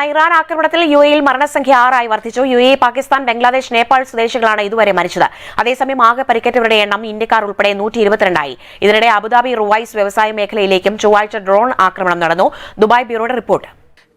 Iran ആക്രമണത്തിൽ യുഎഇയിൽ മരണസംഖ്യ 6 വർദ്ധിച്ചു. യുഎഇ, പാകിസ്ഥാൻ, ബംഗ്ലാദേശ്, നേപ്പാൾ സ്വദേശികളാണ് ഇതുവരെ മരിച്ചത്. അതേസമയം ആകെ പരിക്കേറ്റവരുടെ എണ്ണം ഇന്ത്യക്കാർ ഉൾപ്പെടെ 122 ഇതിനിടെ അബുദാബി റുവൈസ് വ്യവസായ മേഖലയിലേക്കും ചൊവ്വാഴ്ച ഡ്രോൺ ആക്രമണം നടന്നു. Dubai ബ്യൂറോയുടെ report.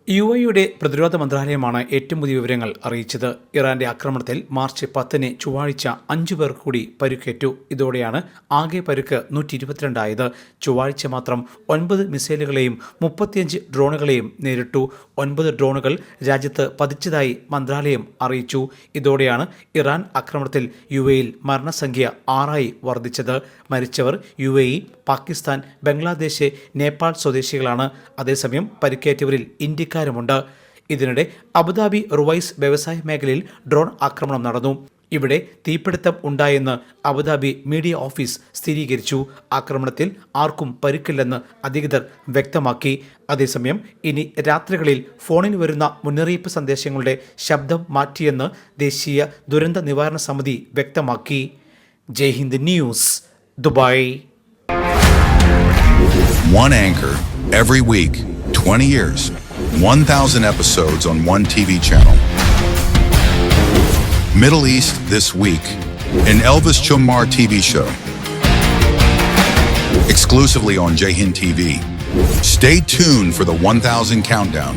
യുഎഇയുടെ പ്രതിരോധ മന്ത്രാലയമാണ് ഏറ്റവും പുതിയ വിവരങ്ങൾ അറിയിച്ചത്. ഇറാന്റെ ആക്രമണത്തിൽ മാർച്ച് 10 ചൊവ്വാഴ്ച 5 പേർ കൂടി പരുക്കേറ്റു. ഇതോടെയാണ് ആകെ പരുക്ക് 122 ആയത്. ചൊവ്വാഴ്ച മാത്രം 9 മിസൈലുകളെയും 35 ഡ്രോണുകളെയും നേരിട്ടു. 9 ഡ്രോണുകൾ രാജ്യത്ത് പതിച്ചതായി മന്ത്രാലയം അറിയിച്ചു. ഇതോടെയാണ് ഇറാൻ ആക്രമണത്തിൽ യുഎഇയിൽ മരണസംഖ്യ 6 വർദ്ധിച്ചത്. മരിച്ചവർ യുഎഇ, പാകിസ്ഥാൻ, ബംഗ്ലാദേശ്, നേപ്പാൾ സ്വദേശികളാണ്. അതേസമയം പരിക്കേറ്റവരിൽ ഇന്ത്യക്കാരുമുണ്ട്. ഇതിനിടെ അബുദാബി റുവൈസ് വ്യവസായ മേഖലയിൽ ഡ്രോൺ ആക്രമണം നടന്നു. ഇവിടെ തീപിടുത്തം ഉണ്ടായെന്ന് അബുദാബി മീഡിയ ഓഫീസ് സ്ഥിരീകരിച്ചു. ആക്രമണത്തിൽ ആർക്കും പരിക്കില്ലെന്ന് അധികൃതർ വ്യക്തമാക്കി. അതേസമയം ഇനി രാത്രികളിൽ ഫോണിൽ വരുന്ന മുന്നറിയിപ്പ് സന്ദേശങ്ങളുടെ ശബ്ദം മാറ്റിയെന്ന് ദേശീയ ദുരന്ത നിവാരണ സമിതി വ്യക്തമാക്കി. Jai Hind news, Dubai. One anchor every week, 20 years, 1,000 episodes on one TV channel. Middle East This Week, an Elvis Chumar TV show. Exclusively on Jai Hind TV. Stay tuned for the 1,000 countdown.